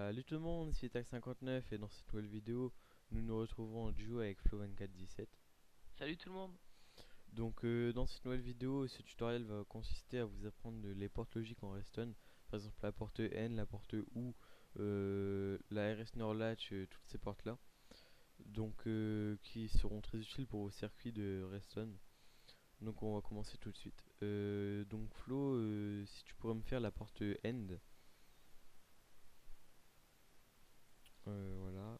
Salut tout le monde, c'est Tac59 et dans cette nouvelle vidéo, nous nous retrouvons en duo avec Flo2417. Salut tout le monde. Donc dans cette nouvelle vidéo, ce tutoriel va consister à vous apprendre les portes logiques en Redstone. Par exemple la porte N, la porte U, la RS NOR latch, toutes ces portes là. Donc qui seront très utiles pour vos circuits de Redstone. Donc on va commencer tout de suite. Donc Flo, si tu pourrais me faire la porte End. Voilà.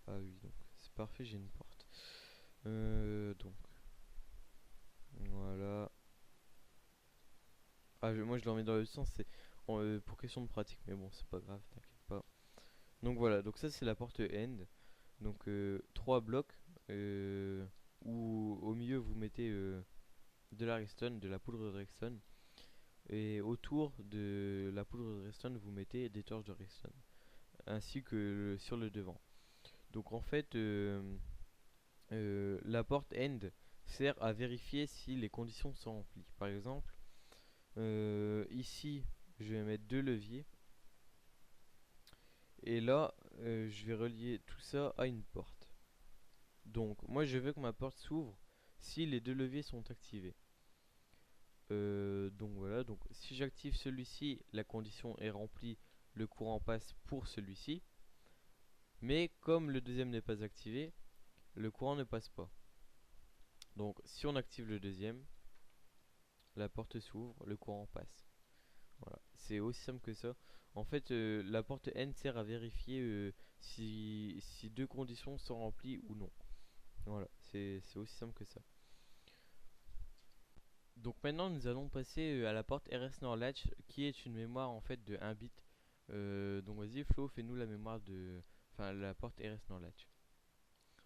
Ah oui, donc c'est parfait, j'ai une porte. Donc voilà. Moi je l'en mets dans le sens, c'est pour question de pratique, mais bon, c'est pas grave, t'inquiète pas. Donc voilà, donc ça c'est la porte end. Donc 3 blocs où au milieu vous mettez de la redstone, de la poudre de redstone. Et autour de la poudre de redstone, vous mettez des torches de redstone, ainsi que sur le devant. Donc en fait, la porte end sert à vérifier si les conditions sont remplies. Par exemple, ici, je vais mettre deux leviers. Et là, je vais relier tout ça à une porte. Donc, moi, je veux que ma porte s'ouvre si les deux leviers sont activés. Donc voilà, donc si j'active celui-ci, la condition est remplie, le courant passe pour celui-ci. Mais comme le deuxième n'est pas activé, le courant ne passe pas. Donc si on active le deuxième, la porte s'ouvre, le courant passe. Voilà, c'est aussi simple que ça. En fait, la porte N sert à vérifier si deux conditions sont remplies ou non. Voilà, c'est aussi simple que ça. Donc maintenant, nous allons passer à la porte RS NOR latch, qui est une mémoire en fait de 1 bit. Donc vas-y Flo, fais-nous la mémoire de, enfin la porte RS NOR latch.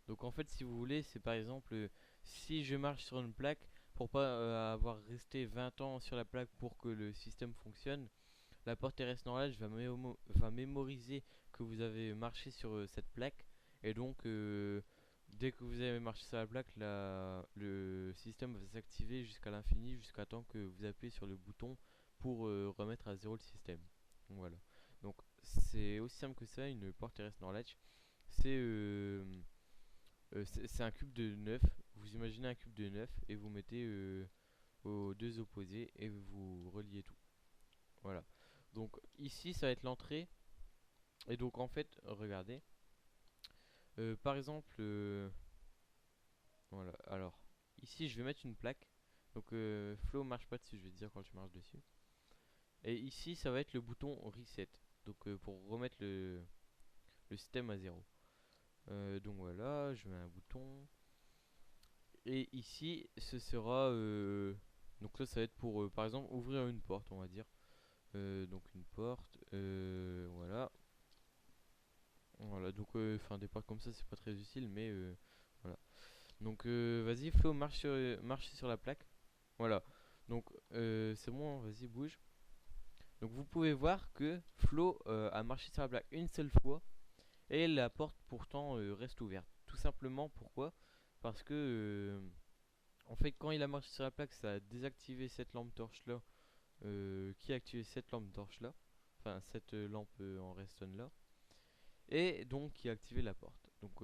Donc en fait, si vous voulez, c'est par exemple si je marche sur une plaque pour pas avoir resté 20 ans sur la plaque pour que le système fonctionne. La porte RS Norlage va mémoriser que vous avez marché sur cette plaque. Et donc, dès que vous avez marché sur la plaque, le système va s'activer jusqu'à l'infini, jusqu'à temps que vous appuyez sur le bouton pour remettre à zéro le système. Donc, voilà. Donc, c'est aussi simple que ça, une porte RS Norlage. C'est c'est un cube de 9. Vous imaginez un cube de 9 et vous mettez aux deux opposés et vous reliez tout. Voilà. Donc ici ça va être l'entrée. Et donc en fait, regardez. Par exemple, voilà. Alors, ici je vais mettre une plaque. Donc Flow marche pas dessus, je vais te dire quand tu marches dessus. Et ici ça va être le bouton reset. Donc pour remettre le système à zéro. Donc voilà, je mets un bouton. Et ici ce sera... donc là ça va être pour par exemple ouvrir une porte, on va dire. Donc une porte. Voilà. Voilà, donc enfin des portes comme ça c'est pas très utile, mais voilà. Donc vas-y Flo, marche sur la plaque. Voilà. Donc c'est bon, vas-y bouge. Donc vous pouvez voir que Flo a marché sur la plaque une seule fois et la porte pourtant reste ouverte. Tout simplement pourquoi? Parce que en fait quand il a marché sur la plaque ça a désactivé cette lampe torche là qui a activé cette lampe torche là. Enfin cette lampe en redstone là. Et donc qui a activé la porte. Donc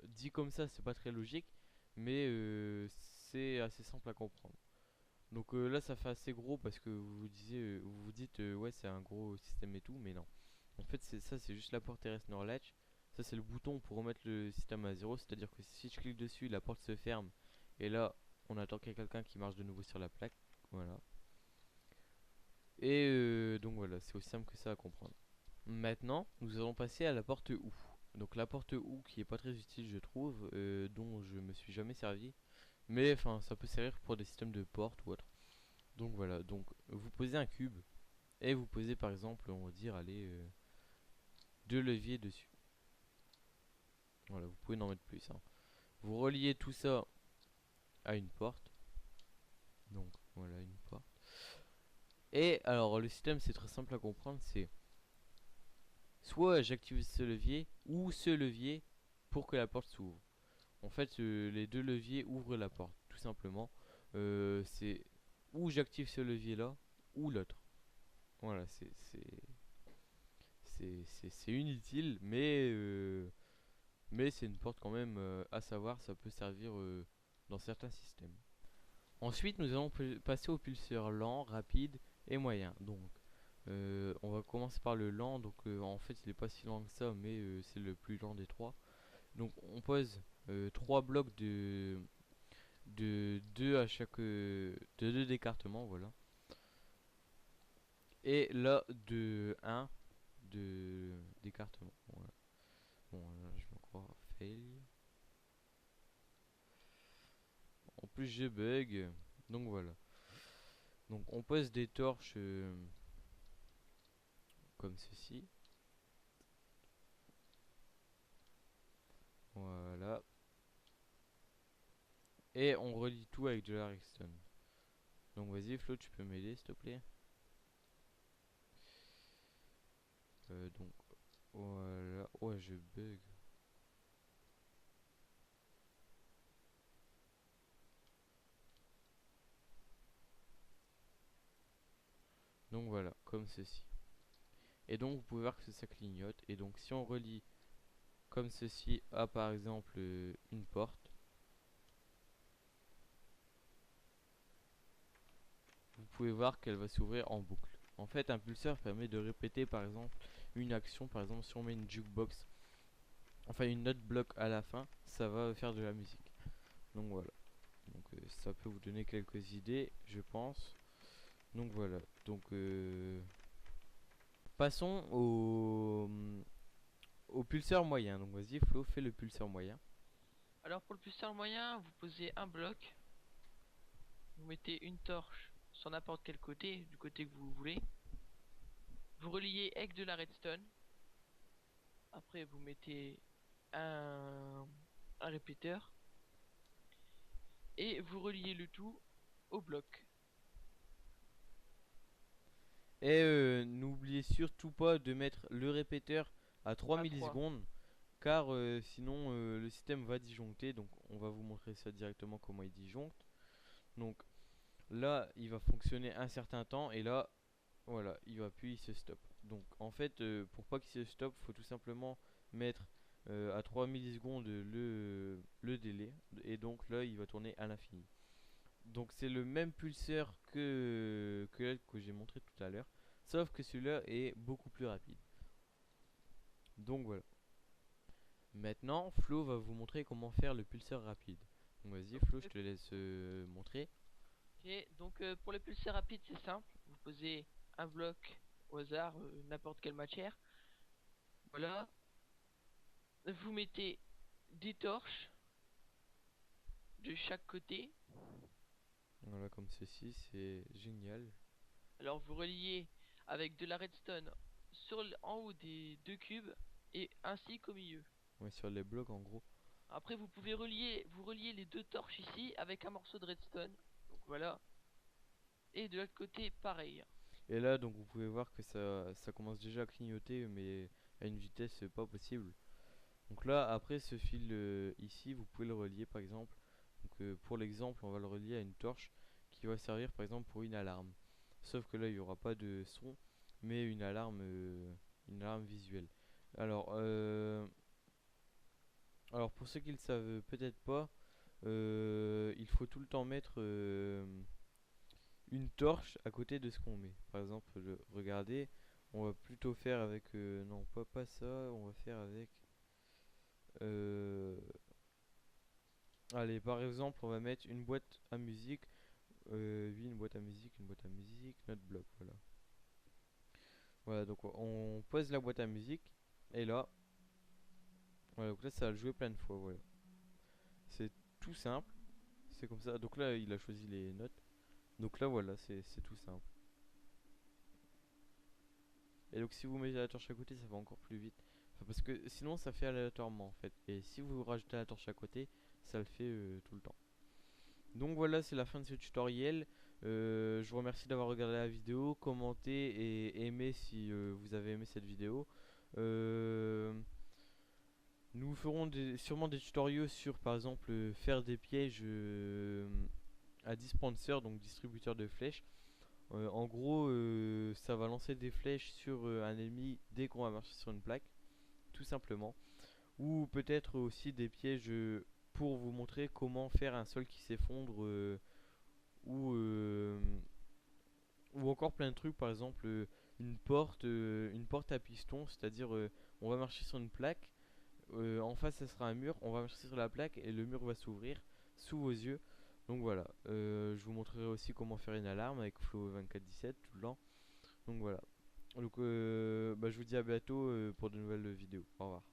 dit comme ça c'est pas très logique, mais c'est assez simple à comprendre. Donc là ça fait assez gros parce que vous vous dites ouais c'est un gros système et tout, mais non. En fait c'est juste la porte RS NOR latch. Ça c'est le bouton pour remettre le système à zéro, c'est à dire que si je clique dessus la porte se ferme et là on attend qu'il y ait quelqu'un qui marche de nouveau sur la plaque. Voilà. Et donc voilà, c'est aussi simple que ça à comprendre. Maintenant, nous allons passer à la porte OU. Donc la porte OU qui est pas très utile je trouve, dont je me suis jamais servi. Mais enfin ça peut servir pour des systèmes de porte ou autre. Donc voilà, donc vous posez un cube et vous posez par exemple, on va dire, allez, deux leviers dessus. Voilà, vous pouvez en mettre plus. Hein. Vous reliez tout ça à une porte. Donc voilà une porte. Et alors le système c'est très simple à comprendre, c'est soit j'active ce levier ou ce levier pour que la porte s'ouvre. En fait, les deux leviers ouvrent la porte, tout simplement. C'est ou j'active ce levier là ou l'autre. Voilà, c'est c'est inutile, mais c'est une porte quand même à savoir, ça peut servir dans certains systèmes. Ensuite, nous allons passer aux pulseurs lent, rapide et moyen. Donc, on va commencer par le lent. Donc, en fait, il n'est pas si lent que ça, mais c'est le plus lent des trois. Donc, on pose 3 blocs de 2 à chaque de 2 d'écartement, voilà. Et là, de 1 d'écartement. Voilà. Bon, là, je vais encore fail. En plus, je bug. Donc, voilà. Donc, on pose des torches comme ceci. Voilà. Et on relie tout avec de la redstone. Donc vas-y Flo, tu peux m'aider s'il te plaît. Donc voilà. Ouais, je bug. Donc voilà, comme ceci. Et donc vous pouvez voir que ça clignote. Et donc si on relie comme ceci à par exemple une porte, vous pouvez voir qu'elle va s'ouvrir en boucle. En fait, un pulseur permet de répéter par exemple une action. Par exemple, si on met une jukebox, enfin une note bloc à la fin, ça va faire de la musique. Donc voilà. Donc ça peut vous donner quelques idées, je pense. Donc voilà. Donc passons au pulseur moyen. Donc vas-y Flo, fais le pulseur moyen. Alors pour le pulsar moyen, vous posez un bloc, vous mettez une torche sur n'importe quel côté, du côté que vous voulez. Vous reliez avec de la redstone. Après vous mettez un, un répéteur. Et vous reliez le tout au bloc. Et n'oubliez surtout pas de mettre le répéteur à 3 À 3. millisecondes. Car sinon le système va disjoncter. Donc on va vous montrer ça directement comment il disjoncte. Donc là il va fonctionner un certain temps. Et là voilà, il va plus, il se stoppe. Donc en fait, pour pas qu'il se stoppe, faut tout simplement mettre à 3 millisecondes le délai. Et donc là, il va tourner à l'infini. Donc c'est le même pulseur que j'ai montré tout à l'heure. Sauf que celui-là est beaucoup plus rapide. Donc voilà. Maintenant, Flo va vous montrer comment faire le pulseur rapide. Donc vas-y Donc, Flo, je te laisse montrer. ok, donc pour le pulsar rapide, c'est simple. Vous posez un bloc au hasard, n'importe quelle matière. Voilà. Vous mettez des torches de chaque côté. Voilà, comme ceci, c'est génial. Alors vous reliez avec de la redstone en haut des deux cubes et ainsi qu'au milieu. Ouais, sur les blocs en gros. Après vous reliez les deux torches ici avec un morceau de redstone. Donc voilà. Et de l'autre côté pareil. Et là, donc vous pouvez voir que ça commence déjà à clignoter, mais à une vitesse pas possible. Donc là, après ce fil ici, vous pouvez le relier par exemple. Donc pour l'exemple, on va le relier à une torche qui va servir par exemple pour une alarme. Sauf que là, il n'y aura pas de son, mais une alarme visuelle. Alors, alors pour ceux qui ne le savent peut-être pas, il faut tout le temps mettre une torche à côté de ce qu'on met. Par exemple, regardez, on va plutôt faire avec... non, pas ça, on va faire avec... euh, allez, par exemple, on va mettre une boîte à musique. Oui, une boîte à musique, notre bloc, voilà. Voilà, donc on pose la boîte à musique. Et là, voilà, donc là, ça va le jouer plein de fois, voilà. C'est tout simple. C'est comme ça. Donc là, il a choisi les notes. Donc là, voilà, c'est tout simple. Et donc si vous mettez la torche à côté, ça va encore plus vite. Enfin, parce que sinon ça fait aléatoirement en fait. Et si vous rajoutez la torche à côté, ça le fait tout le temps. Donc voilà, c'est la fin de ce tutoriel. Je vous remercie d'avoir regardé la vidéo. Commentez et aimez si vous avez aimé cette vidéo. Euh, Nous ferons sûrement des tutoriaux sur par exemple faire des pièges à dispensers, donc distributeurs de flèches. En gros, ça va lancer des flèches sur un ennemi dès qu'on va marcher sur une plaque, tout simplement. Ou peut-être aussi des pièges pour vous montrer comment faire un sol qui s'effondre, ou, euh, ou encore plein de trucs, par exemple une porte à piston, c'est-à-dire on va marcher sur une plaque, en face ça sera un mur, on va marcher sur la plaque et le mur va s'ouvrir sous vos yeux. Donc voilà, je vous montrerai aussi comment faire une alarme avec Flow 2417 tout le temps. Donc voilà. Donc je vous dis à bientôt pour de nouvelles vidéos. Au revoir.